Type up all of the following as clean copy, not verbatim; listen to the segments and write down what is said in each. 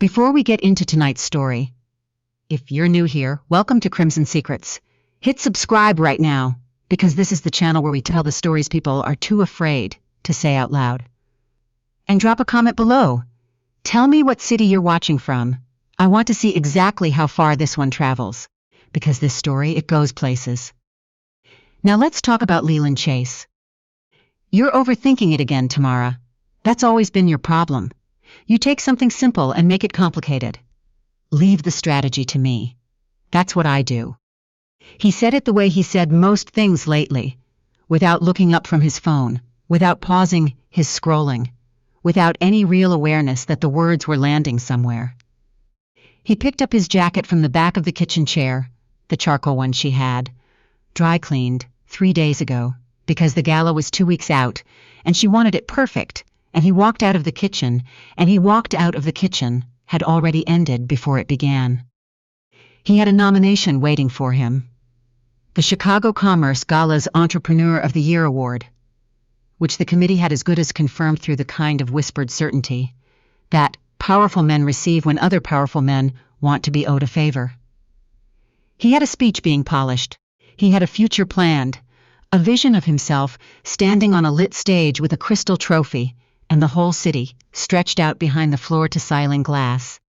Before we get into tonight's story, if you're new here, welcome to Crimson Secrets. Hit subscribe right now, because this is the channel where we tell the stories people are too afraid to say out loud. And drop a comment below. Tell me what city you're watching from. I want to see exactly how far this one travels, because this story, it goes places. Now let's talk about Leland Chase. You're overthinking it again, Tamara. That's always been your problem. You take something simple and make it complicated. Leave the strategy to me. That's what I do. He said it the way he said most things lately, without looking up from his phone, without pausing his scrolling, without any real awareness that the words were landing somewhere. He picked up his jacket from the back of the kitchen chair, the charcoal one she had, dry cleaned 3 days ago, because the gala was 2 weeks out, and she wanted it perfect, and he walked out of the kitchen, and he walked out of the kitchen had already ended before it began. He had a nomination waiting for him. The Chicago Commerce Gala's Entrepreneur of the Year Award, which the committee had as good as confirmed through the kind of whispered certainty that powerful men receive when other powerful men want to be owed a favor. He had a speech being polished. He had a future planned, a vision of himself standing on a lit stage with a crystal trophy, and the whole city stretched out behind the floor-to-ceiling glass.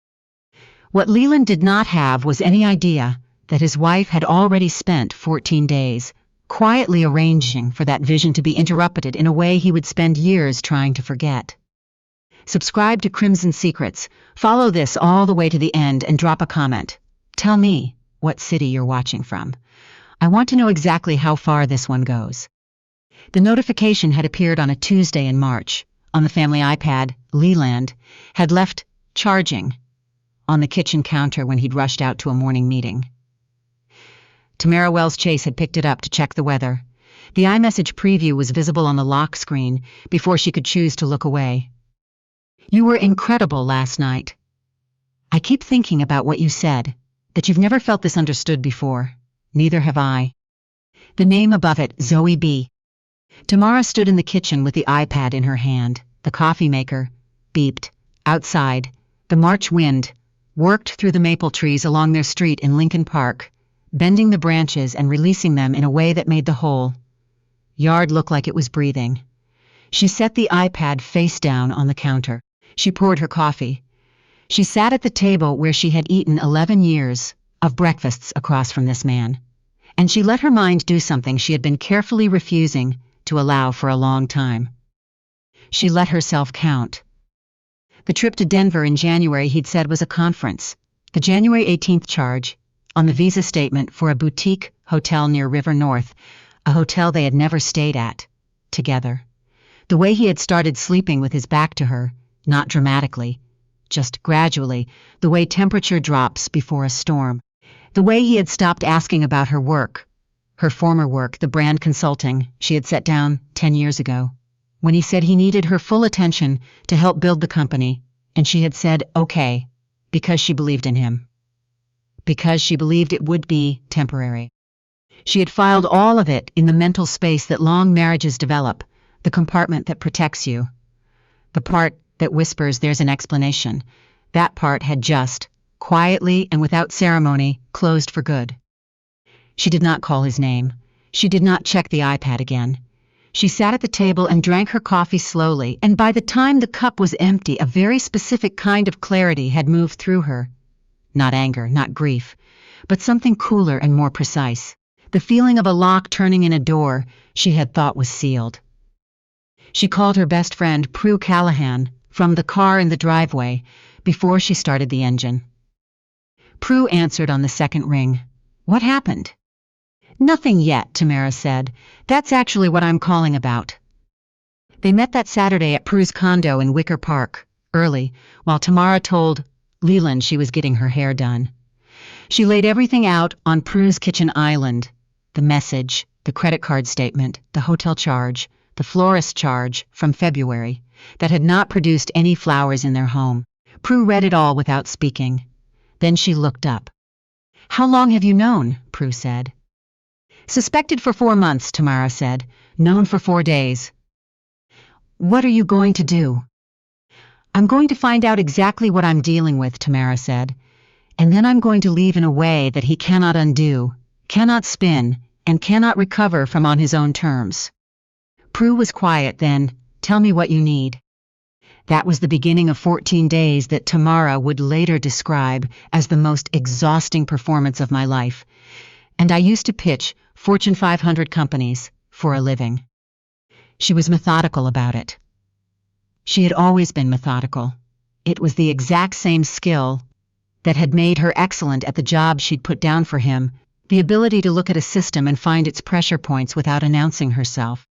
What Leland did not have was any idea that his wife had already spent 14 days quietly arranging for that vision to be interrupted in a way he would spend years trying to forget. Subscribe to Crimson Secrets, follow this all the way to the end, and drop a comment. Tell me what city you're watching from. I want to know exactly how far this one goes. The notification had appeared on a Tuesday in March. On the family iPad, Leland had left charging on the kitchen counter when he'd rushed out to a morning meeting. Tamara Chase had picked it up to check the weather. The iMessage preview was visible on the lock screen before she could choose to look away. You were incredible last night. I keep thinking about what you said, that you've never felt this understood before. Neither have I. The name above it, Zoe B. Tamara stood in the kitchen with the iPad in her hand. The coffee maker beeped. Outside, the March wind worked through the maple trees along their street in Lincoln Park, bending the branches and releasing them in a way that made the whole yard look like it was breathing. She set the iPad face down on the counter. She poured her coffee. She sat at the table where she had eaten 11 years of breakfasts across from this man, and she let her mind do something she had been carefully refusing to allow for a long time. She let herself count. The trip to Denver in January he'd said was a conference. The January 18th charge on the visa statement for a boutique hotel near River North, a hotel they had never stayed at together. The way he had started sleeping with his back to her, not dramatically, just gradually, the way temperature drops before a storm. The way he had stopped asking about her work, her former work, the brand consulting she had set down 10 years ago, when he said he needed her full attention to help build the company, and she had said okay, because she believed in him. Because she believed it would be temporary. She had filed all of it in the mental space that long marriages develop, the compartment that protects you. The part that whispers there's an explanation. That part had just, quietly and without ceremony, closed for good. She did not call his name. She did not check the iPad again. She sat at the table and drank her coffee slowly, and by the time the cup was empty, a very specific kind of clarity had moved through her. Not anger, not grief, but something cooler and more precise. The feeling of a lock turning in a door she had thought was sealed. She called her best friend, Prue Callahan, from the car in the driveway before she started the engine. Prue answered on the second ring. What happened? Nothing yet, Tamara said. That's actually what I'm calling about. They met that Saturday at Prue's condo in Wicker Park, early, while Tamara told Leland she was getting her hair done. She laid everything out on Prue's kitchen island. The message, the credit card statement, the hotel charge, the florist charge from February that had not produced any flowers in their home. Prue read it all without speaking. Then she looked up. How long have you known? Prue said. Suspected for 4 months, Tamara said. Known for 4 days. What are you going to do? I'm going to find out exactly what I'm dealing with, Tamara said, and then I'm going to leave in a way that he cannot undo, cannot spin, and cannot recover from on his own terms. Prue was quiet then. Tell me what you need. That was the beginning of 14 days that Tamara would later describe as the most exhausting performance of my life. And I used to pitch Fortune 500 companies for a living. She was methodical about it. She had always been methodical. It was the exact same skill that had made her excellent at the job she'd put down for him, the ability to look at a system and find its pressure points without announcing herself.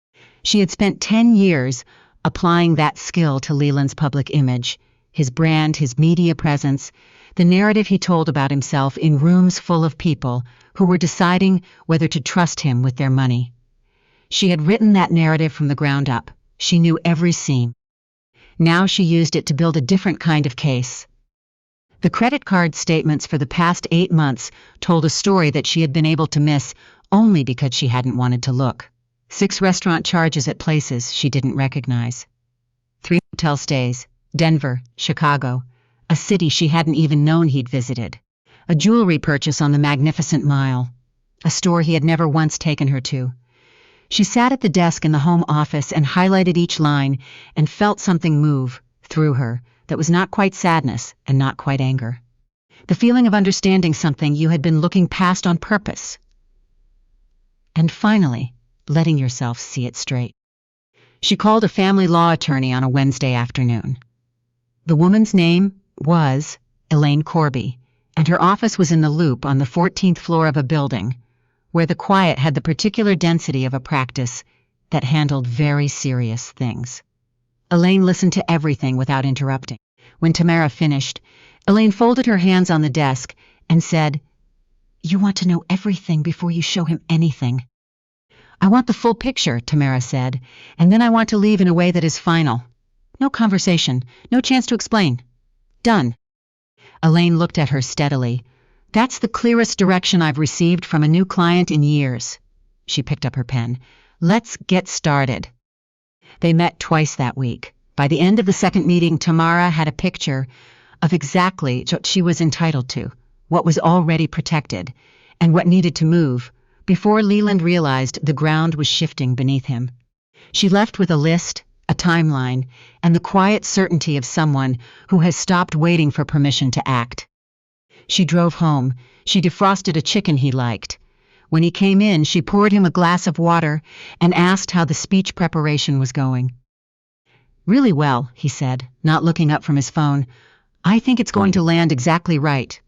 She had spent 10 years applying that skill to Leland's public image, his brand, his media presence, the narrative he told about himself in rooms full of people who were deciding whether to trust him with their money. She had written that narrative from the ground up. She knew every seam. Now she used it to build a different kind of case. The credit card statements for the past 8 months told a story that she had been able to miss only because she hadn't wanted to look. 6 restaurant charges at places she didn't recognize. 3 hotel stays, Denver, Chicago, a city she hadn't even known he'd visited. A jewelry purchase on the Magnificent Mile, a store he had never once taken her to. She sat at the desk in the home office and highlighted each line and felt something move through her that was not quite sadness and not quite anger. The feeling of understanding something you had been looking past on purpose. And finally, letting yourself see it straight. She called a family law attorney on a Wednesday afternoon. The woman's name was Elaine Corby, and her office was in the Loop on the 14th floor of a building where the quiet had the particular density of a practice that handled very serious things. Elaine listened to everything without interrupting. When Tamara finished, Elaine folded her hands on the desk and said, "You want to know everything before you show him anything." "I want the full picture," Tamara said, "and then I want to leave in a way that is final. No conversation, no chance to explain. Done." Elaine looked at her steadily. "That's the clearest direction I've received from a new client in years." She picked up her pen. "Let's get started." They met twice that week. By the end of the second meeting, Tamara had a picture of exactly what she was entitled to, what was already protected, and what needed to move, before Leland realized the ground was shifting beneath him. She left with a list, a timeline, and the quiet certainty of someone who has stopped waiting for permission to act. She drove home. She defrosted a chicken he liked. When he came in, she poured him a glass of water and asked how the speech preparation was going. "Really well," he said, not looking up from his phone. "I think it's going to land exactly right."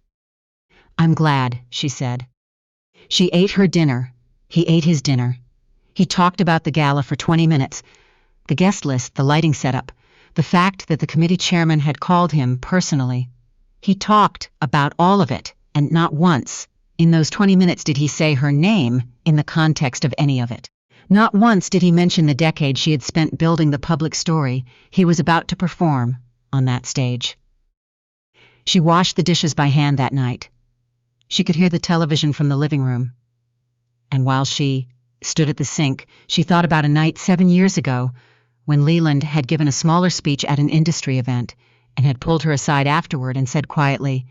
"I'm glad," she said. She ate her dinner. He ate his dinner. He talked about the gala for 20 minutes. The guest list, the lighting setup, the fact that the committee chairman had called him personally. He talked about all of it, and not once, in those 20 minutes, did he say her name in the context of any of it. Not once did he mention the decade she had spent building the public story he was about to perform on that stage. She washed the dishes by hand that night. She could hear the television from the living room. And while she stood at the sink, she thought about a night 7 years ago when Leland had given a smaller speech at an industry event and had pulled her aside afterward and said quietly,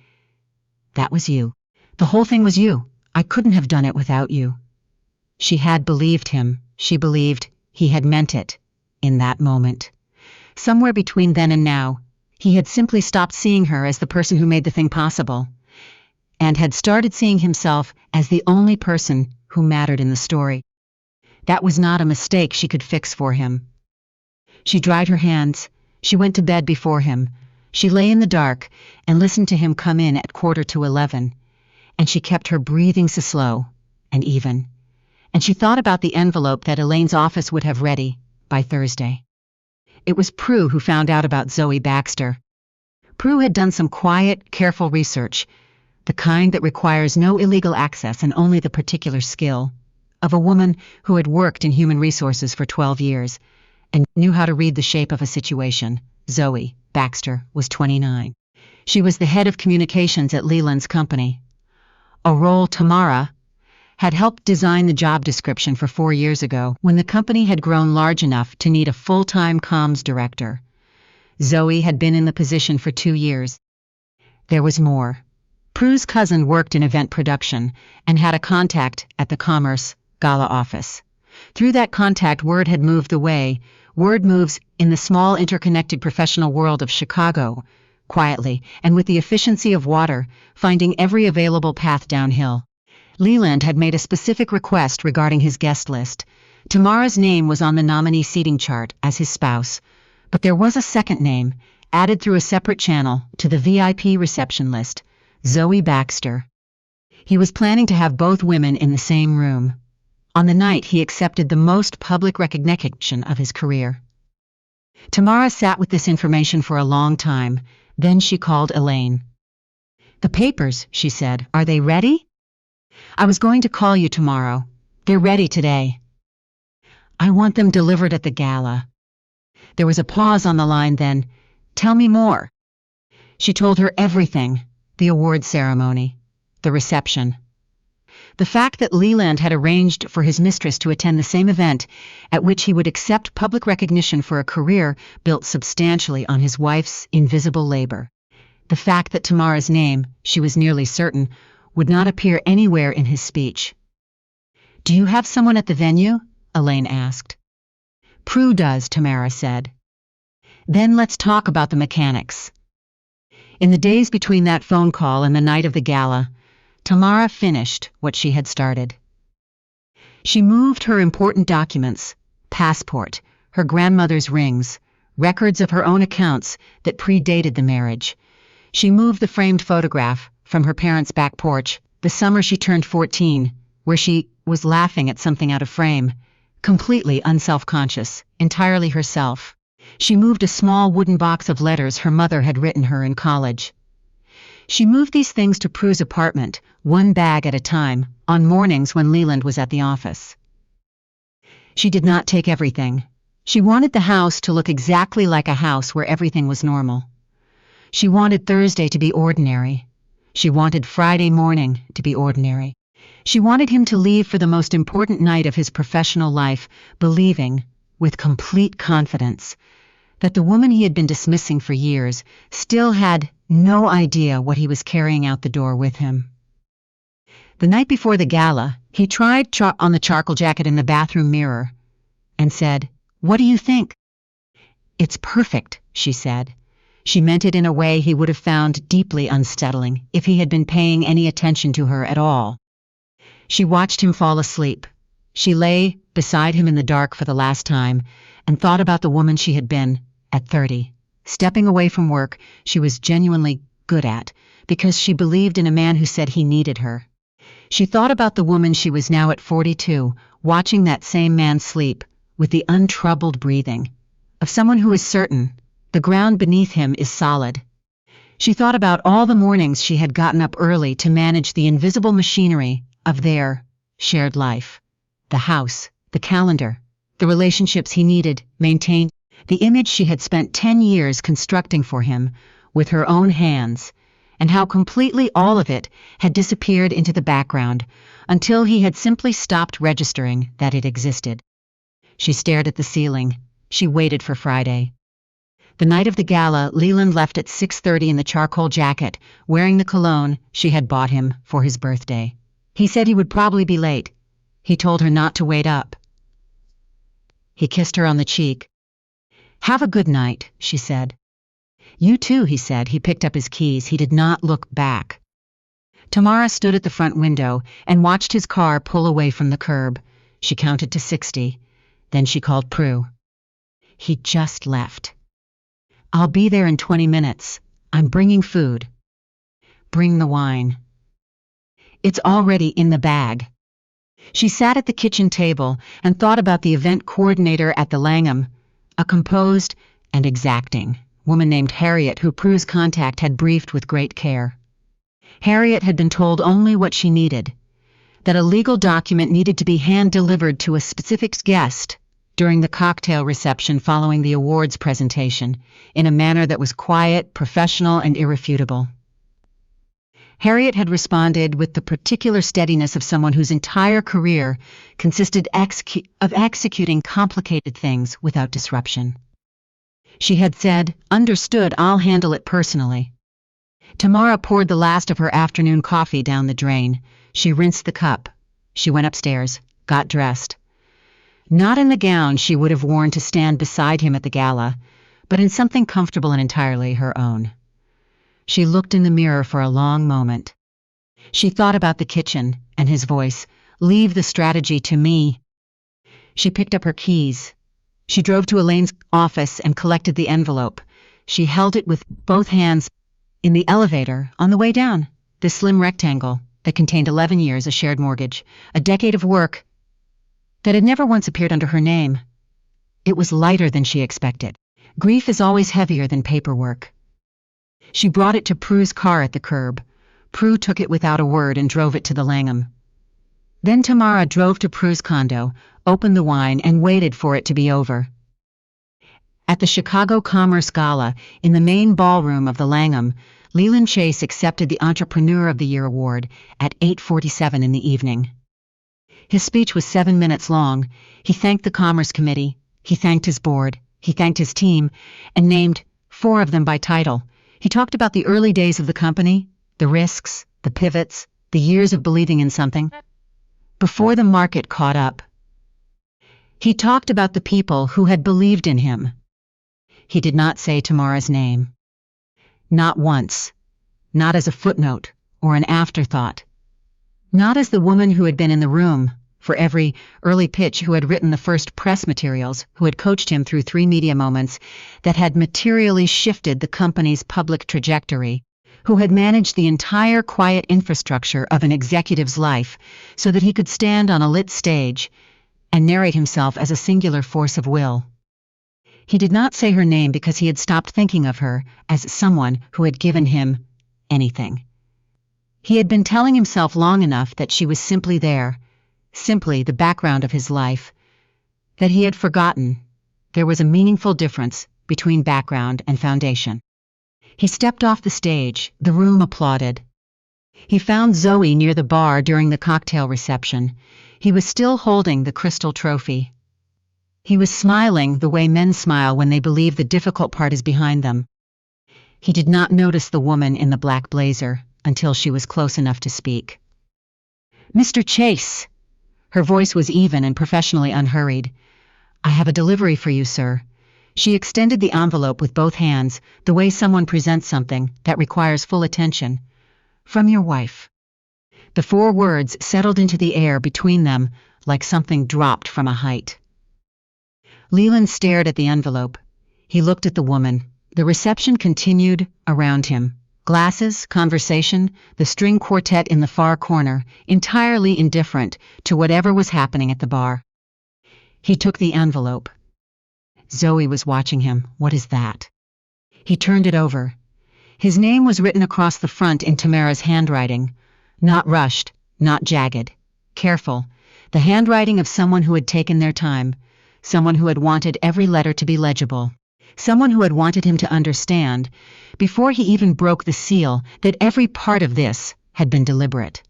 "That was you. The whole thing was you. I couldn't have done it without you." She had believed him. She believed he had meant it in that moment. Somewhere between then and now, he had simply stopped seeing her as the person who made the thing possible, and had started seeing himself as the only person who mattered in the story. That was not a mistake she could fix for him. She dried her hands. She went to bed before him. She lay in the dark and listened to him come in at 11:15, and she kept her breathing so slow and even, and she thought about the envelope that Elaine's office would have ready by Thursday. It was Prue who found out about Zoe Baxter. Prue had done some quiet, careful research, the kind that requires no illegal access and only the particular skill of a woman who had worked in human resources for 12 years and knew how to read the shape of a situation. Zoe Baxter was 29. She was the head of communications at Leland's company, a role Tamara had helped design the job description for 4 years ago when the company had grown large enough to need a full-time comms director. Zoe had been in the position for 2 years. There was more. Prue's cousin worked in event production and had a contact at the Commerce Gala office. Through that contact, word had moved the way word moves in the small interconnected professional world of Chicago, quietly and with the efficiency of water, finding every available path downhill. Leland had made a specific request regarding his guest list. Tamara's name was on the nominee seating chart as his spouse, but there was a second name, added through a separate channel to the VIP reception list, Zoe Baxter. He was planning to have both women in the same room. On the night he accepted the most public recognition of his career. Tamara sat with this information for a long time, then she called Elaine. "The papers," she said, "are they ready?" "I was going to call you tomorrow. They're ready today." "I want them delivered at the gala." There was a pause on the line, then, "Tell me more." She told her everything: the award ceremony, the reception. The fact that Leland had arranged for his mistress to attend the same event at which he would accept public recognition for a career built substantially on his wife's invisible labor. The fact that Tamara's name, she was nearly certain, would not appear anywhere in his speech. "Do you have someone at the venue?" Elaine asked. "Prue does," Tamara said. "Then let's talk about the mechanics." In the days between that phone call and the night of the gala, Tamara finished what she had started. She moved her important documents, passport, her grandmother's rings, records of her own accounts that predated the marriage. She moved the framed photograph from her parents' back porch, the summer she turned 14, where she was laughing at something out of frame, completely unself-conscious, entirely herself. She moved a small wooden box of letters her mother had written her in college. She moved these things to Prue's apartment, one bag at a time, on mornings when Leland was at the office. She did not take everything. She wanted the house to look exactly like a house where everything was normal. She wanted Thursday to be ordinary. She wanted Friday morning to be ordinary. She wanted him to leave for the most important night of his professional life, believing, with complete confidence, that the woman he had been dismissing for years still had no idea what he was carrying out the door with him. The night before the gala, he tried on the charcoal jacket in the bathroom mirror and said, "What do you think?" "It's perfect," she said. She meant it in a way he would have found deeply unsettling if he had been paying any attention to her at all. She watched him fall asleep. She lay beside him in the dark for the last time and thought about the woman she had been at 30, stepping away from work she was genuinely good at because she believed in a man who said he needed her. She thought about the woman she was now at 42, watching that same man sleep with the untroubled breathing of someone who is certain the ground beneath him is solid. She thought about all the mornings she had gotten up early to manage the invisible machinery of their shared life. The house, the calendar, the relationships he needed, maintained, the image she had spent 10 years constructing for him with her own hands, and how completely all of it had disappeared into the background until he had simply stopped registering that it existed. She stared at the ceiling. She waited for Friday. The night of the gala, Leland left at 6:30 in the charcoal jacket, wearing the cologne she had bought him for his birthday. He said he would probably be late. He told her not to wait up. He kissed her on the cheek. "Have a good night," she said. "You too," he said. He picked up his keys. He did not look back. Tamara stood at the front window and watched his car pull away from the curb. She counted to 60. Then she called Prue. "He just left." "I'll be there in 20 minutes. I'm bringing food." "Bring the wine." "It's already in the bag." She sat at the kitchen table and thought about the event coordinator at the Langham, a composed and exacting woman named Harriet who Prue's contact had briefed with great care. Harriet had been told only what she needed, that a legal document needed to be hand-delivered to a specific guest during the cocktail reception following the awards presentation, in a manner that was quiet, professional, and irrefutable. Harriet had responded with the particular steadiness of someone whose entire career consisted of executing complicated things without disruption. She had said, "Understood, I'll handle it personally." Tamara poured the last of her afternoon coffee down the drain. She rinsed the cup. She went upstairs, got dressed. Not in the gown she would have worn to stand beside him at the gala, but in something comfortable and entirely her own. She looked in the mirror for a long moment. She thought about the kitchen and his voice, "Leave the strategy to me." She picked up her keys. She drove to Elaine's office and collected the envelope. She held it with both hands. In the elevator, on the way down, the slim rectangle that contained 11 years, a shared mortgage, a decade of work that had never once appeared under her name. It was lighter than she expected. Grief is always heavier than paperwork. She brought it to Prue's car at the curb. Prue took it without a word and drove it to the Langham. Then Tamara drove to Prue's condo, opened the wine, and waited for it to be over. At the Chicago Commerce Gala, in the main ballroom of the Langham, Leland Chase accepted the Entrepreneur of the Year award at 8:47 in the evening. His speech was 7 minutes long. He thanked the Commerce Committee, he thanked his board, he thanked his team, and named 4 of them by title. He talked about the early days of the company, the risks, the pivots, the years of believing in something, before the market caught up. He talked about the people who had believed in him. He did not say Tamara's name. Not once. Not as a footnote or an afterthought. Not as the woman who had been in the room for every early pitch, who had written the first press materials, who had coached him through 3 media moments that had materially shifted the company's public trajectory, who had managed the entire quiet infrastructure of an executive's life so that he could stand on a lit stage and narrate himself as a singular force of will. He did not say her name because he had stopped thinking of her as someone who had given him anything. He had been telling himself long enough that she was simply there, simply the background of his life, that he had forgotten there was a meaningful difference between background and foundation. He stepped off the stage. The room applauded. He found Zoe near the bar during the cocktail reception. He was still holding the crystal trophy. He was smiling the way men smile when they believe the difficult part is behind them. He did not notice the woman in the black blazer until she was close enough to speak. "Mr. Chase!" Her voice was even and professionally unhurried. "I have a delivery for you, sir." She extended the envelope with both hands, the way someone presents something that requires full attention. "From your wife." The 4 words settled into the air between them like something dropped from a height. Leland stared at the envelope. He looked at the woman. The reception continued around him. Glasses, conversation, the string quartet in the far corner, entirely indifferent to whatever was happening at the bar. He took the envelope. Zoe was watching him. "What is that?" He turned it over. His name was written across the front in Tamara's handwriting. Not rushed, not jagged. Careful. The handwriting of someone who had taken their time. Someone who had wanted every letter to be legible. Someone who had wanted him to understand, before he even broke the seal, that every part of this had been deliberate.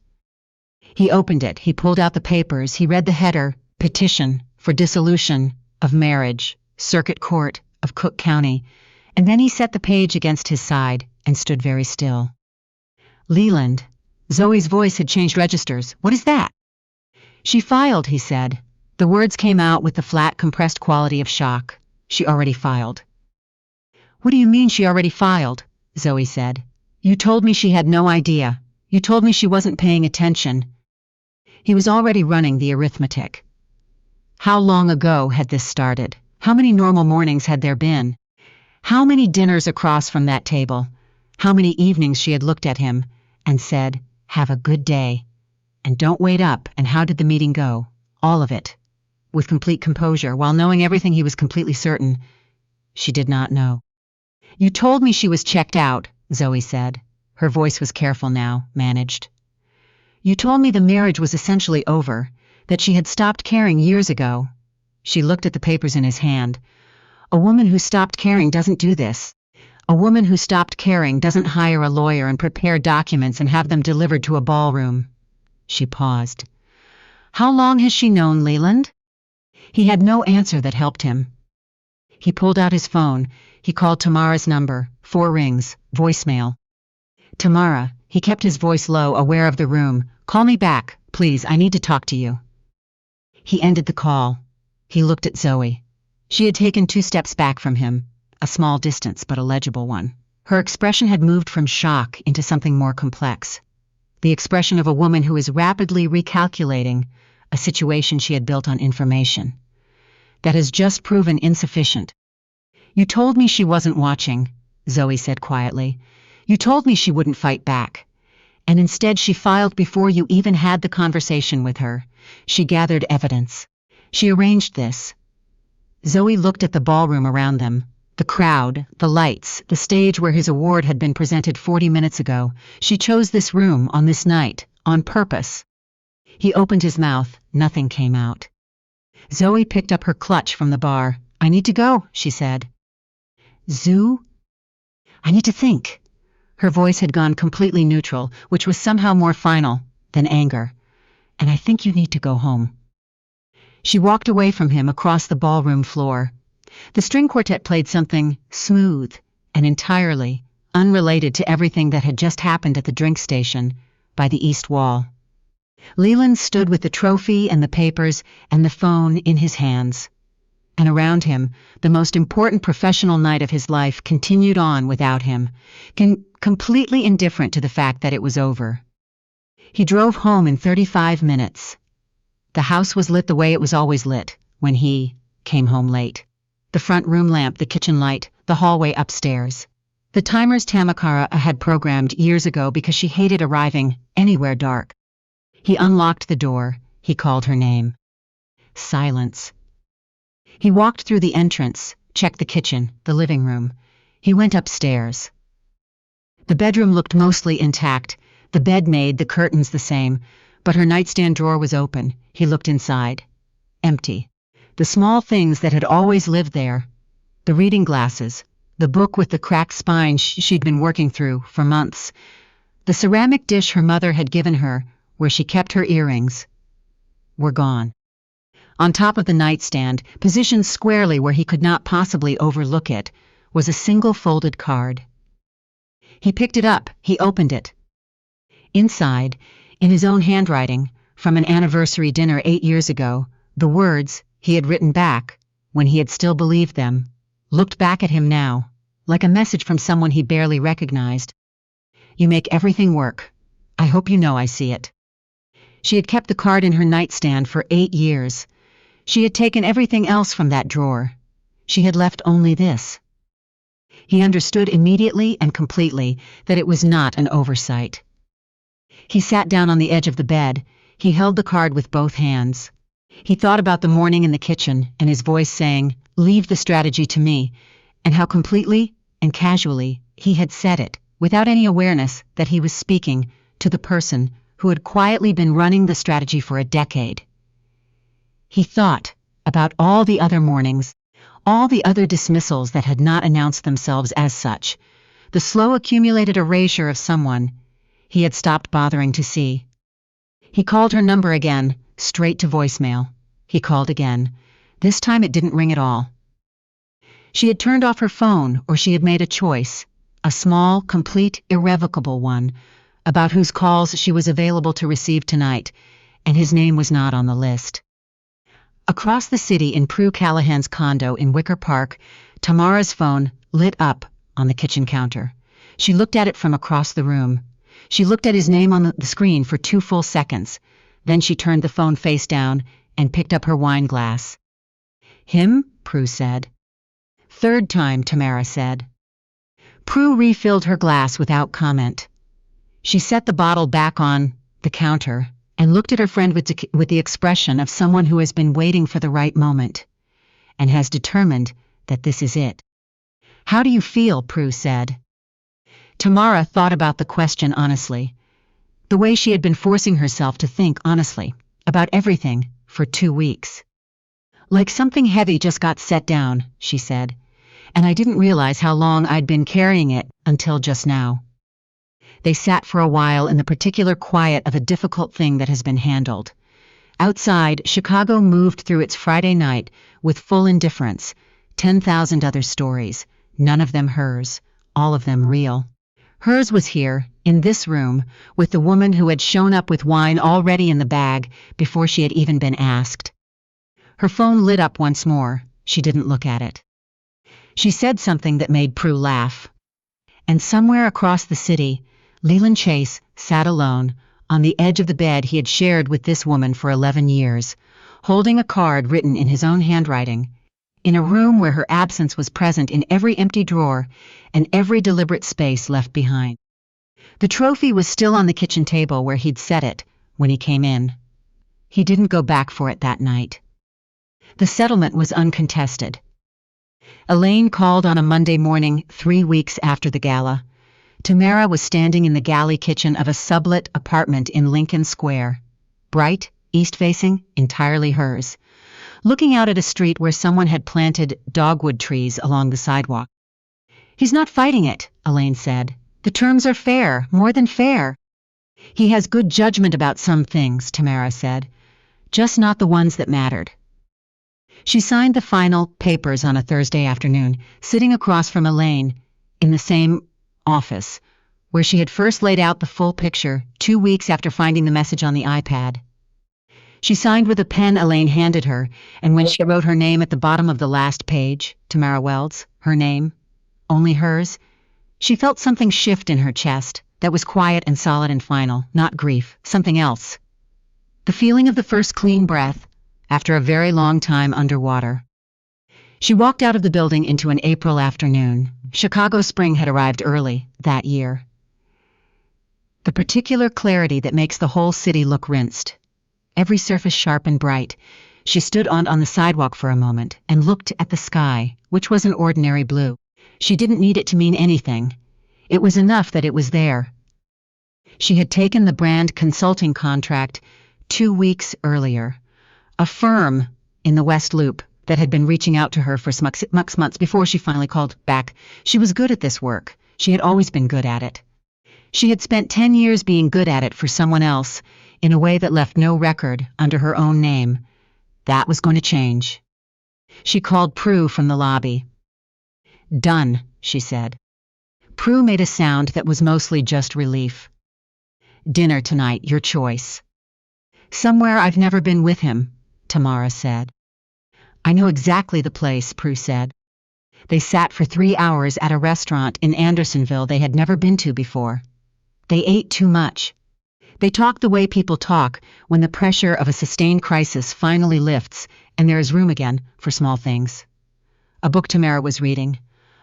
He opened it. He pulled out the papers. He read the header, "Petition for dissolution of marriage, Circuit Court of Cook County," and then he set the page against his side and stood very still. "Leland." Zoe's voice had changed registers. "What is that?" "She filed," he said. The words came out with the flat, compressed quality of shock. "She already filed." "What do you mean she already filed?" Zoe said. "You told me she had no idea. You told me she wasn't paying attention." He was already running the arithmetic. How long ago had this started? How many normal mornings had there been? How many dinners across from that table? How many evenings she had looked at him and said, "Have a good day," and "Don't wait up," and "How did the meeting go?" All of it, with complete composure, while knowing everything he was completely certain she did not know. "You told me she was checked out," Zoe said. Her voice was careful now, managed. "You told me the marriage was essentially over, that she had stopped caring years ago." She looked at the papers in his hand. "A woman who stopped caring doesn't do this. A woman who stopped caring doesn't hire a lawyer and prepare documents and have them delivered to a ballroom." She paused. "How long has she known Leland?" He had no answer that helped him. He pulled out his phone. He called Tamara's number, 4 rings, voicemail. Tamara, he kept his voice low, aware of the room. Call me back, please, I need to talk to you. He ended the call. He looked at Zoe. She had taken 2 steps back from him, a small distance but a legible one. Her expression had moved from shock into something more complex. The expression of a woman who is rapidly recalculating a situation she had built on information that has just proven insufficient. You told me she wasn't watching, Zoe said quietly. You told me she wouldn't fight back. And instead she filed before you even had the conversation with her. She gathered evidence. She arranged this. Zoe looked at the ballroom around them. The crowd, the lights, the stage where his award had been presented 40 minutes ago. She chose this room on this night, on purpose. He opened his mouth. Nothing came out. Zoe picked up her clutch from the bar. I need to go, she said. Zoo? I need to think. Her voice had gone completely neutral, which was somehow more final than anger. And I think you need to go home. She walked away from him across the ballroom floor. The string quartet played something smooth and entirely unrelated to everything that had just happened at the drink station by the east wall. Leland stood with the trophy and the papers and the phone in his hands. And around him, the most important professional night of his life continued on without him, completely indifferent to the fact that it was over. He drove home in 35 minutes. The house was lit the way it was always lit when he came home late. The front room lamp, the kitchen light, the hallway upstairs. The timers Tamara had programmed years ago because she hated arriving anywhere dark. He unlocked the door. He called her name. Silence. He walked through the entrance, checked the kitchen, the living room. He went upstairs. The bedroom looked mostly intact, the bed made, the curtains the same, but her nightstand drawer was open. He looked inside. Empty. The small things that had always lived there. The reading glasses, the book with the cracked spine she'd been working through for months, the ceramic dish her mother had given her where she kept her earrings, were gone. On top of the nightstand, positioned squarely where he could not possibly overlook it, was a single folded card. He picked it up. He opened it. Inside, in his own handwriting, from an anniversary dinner 8 years ago, the words he had written back, when he had still believed them, looked back at him now, like a message from someone he barely recognized. You make everything work. I hope you know I see it. She had kept the card in her nightstand for 8 years. She had taken everything else from that drawer. She had left only this. He understood immediately and completely that it was not an oversight. He sat down on the edge of the bed. He held the card with both hands. He thought about the morning in the kitchen and his voice saying, "Leave the strategy to me," and how completely and casually he had said it, without any awareness that he was speaking to the person who had quietly been running the strategy for a decade. He thought about all the other mornings, all the other dismissals that had not announced themselves as such, the slow accumulated erasure of someone he had stopped bothering to see. He called her number again, straight to voicemail. He called again. This time it didn't ring at all. She had turned off her phone, or she had made a choice, a small, complete, irrevocable one, about whose calls she was available to receive tonight, and his name was not on the list. Across the city in Prue Callahan's condo in Wicker Park, Tamara's phone lit up on the kitchen counter. She looked at it from across the room. She looked at his name on the screen for 2 full seconds. Then she turned the phone face down and picked up her wine glass. Him? Prue said. Third time, Tamara said. Prue refilled her glass without comment. She set the bottle back on the counter and looked at her friend with the expression of someone who has been waiting for the right moment and has determined that this is it. How do you feel? Prue said. Tamara thought about the question honestly, the way she had been forcing herself to think honestly about everything for 2 weeks. Like something heavy just got set down, she said, and I didn't realize how long I'd been carrying it until just now. They sat for a while in the particular quiet of a difficult thing that has been handled. Outside, Chicago moved through its Friday night with full indifference, 10,000 other stories, None of them hers, all of them real. Hers was here, in this room, with the woman who had shown up with wine already in the bag before she had even been asked. Her phone lit up once more. She didn't look at it. She said something that made Prue laugh. And somewhere across the city, Leland Chase sat alone, on the edge of the bed he had shared with this woman for 11 years, holding a card written in his own handwriting, in a room where her absence was present in every empty drawer and every deliberate space left behind. The trophy was still on the kitchen table where he'd set it when he came in. He didn't go back for it that night. The settlement was uncontested. Elaine called on a Monday morning 3 weeks after the gala. Tamara was standing in the galley kitchen of a sublet apartment in Lincoln Square. Bright, east-facing, entirely hers. Looking out at a street where someone had planted dogwood trees along the sidewalk. "He's not fighting it," Elaine said. "The terms are fair, more than fair." "He has good judgment about some things," Tamara said. "Just not the ones that mattered." She signed the final papers on a Thursday afternoon, sitting across from Elaine, in the same office, where she had first laid out the full picture 2 weeks after finding the message on the iPad. She signed with a pen Elaine handed her, and when she wrote her name at the bottom of the last page, Tamara Wells, her name, only hers, she felt something shift in her chest that was quiet and solid and final, not grief, something else. The feeling of the first clean breath, after a very long time underwater. She walked out of the building into an April afternoon. Chicago spring had arrived early that year. The particular clarity that makes the whole city look rinsed. Every surface sharp and bright. She stood on the sidewalk for a moment and looked at the sky, which was an ordinary blue. She didn't need it to mean anything. It was enough that it was there. She had taken the brand consulting contract 2 weeks earlier. A firm in the West Loop that had been reaching out to her for months before she finally called back. She was good at this work. She had always been good at it. She had spent 10 years being good at it for someone else, in a way that left no record under her own name. That was going to change. She called Prue from the lobby. "Done," she said. Prue made a sound that was mostly just relief. "Dinner tonight, your choice." "Somewhere I've never been with him," Tamara said. "I know exactly the place," Prue said. They sat for 3 hours at a restaurant in Andersonville they had never been to before. They ate too much. They talked the way people talk when the pressure of a sustained crisis finally lifts and there is room again for small things. A book Tamara was reading,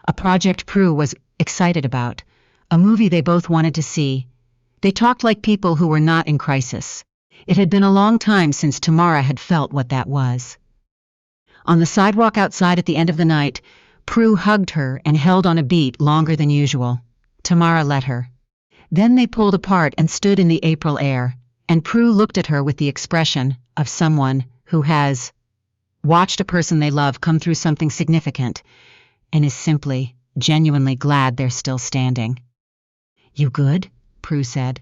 a project Prue was excited about, a movie they both wanted to see. They talked like people who were not in crisis. It had been a long time since Tamara had felt what that was. On the sidewalk outside at the end of the night, Prue hugged her and held on a beat longer than usual. Tamara let her. Then they pulled apart and stood in the April air, and Prue looked at her with the expression of someone who has watched a person they love come through something significant and is simply, genuinely glad they're still standing. "You good?" Prue said.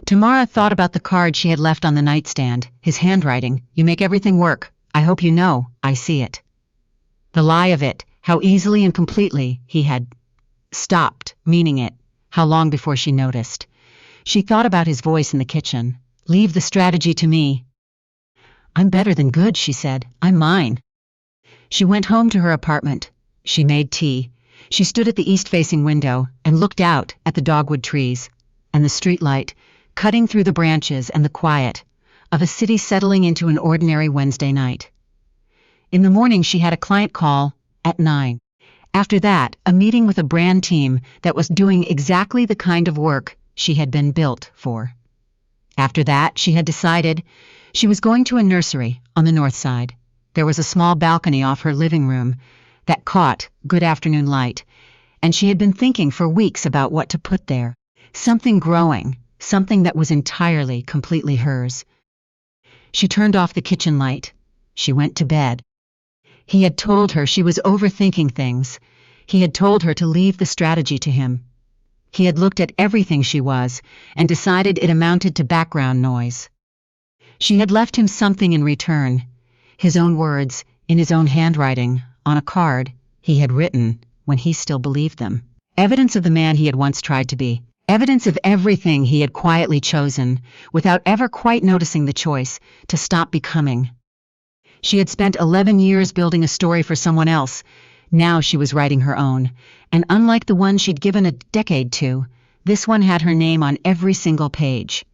Tamara thought about the card she had left on the nightstand, his handwriting. "You make everything work. I hope you know, I see it." The lie of it, how easily and completely he had stopped meaning it, how long before she noticed. She thought about his voice in the kitchen. "Leave the strategy to me." "I'm better than good," she said. "I'm mine." She went home to her apartment. She made tea. She stood at the east-facing window and looked out at the dogwood trees and the streetlight, cutting through the branches and the quiet of a city settling into an ordinary Wednesday night. In the morning she had a client call at 9. After that, a meeting with a brand team that was doing exactly the kind of work she had been built for. After that, she had decided she was going to a nursery on the north side. There was a small balcony off her living room that caught good afternoon light, and she had been thinking for weeks about what to put there. Something growing, something that was entirely, completely hers. She turned off the kitchen light. She went to bed. He had told her she was overthinking things. He had told her to leave the strategy to him. He had looked at everything she was and decided it amounted to background noise. She had left him something in return, his own words, in his own handwriting, on a card he had written when he still believed them. Evidence of the man he had once tried to be. Evidence of everything he had quietly chosen, without ever quite noticing the choice, to stop becoming. She had spent 11 years building a story for someone else. Now she was writing her own. And unlike the one she'd given a decade to, this one had her name on every single page.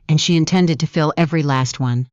And she intended to fill every last one.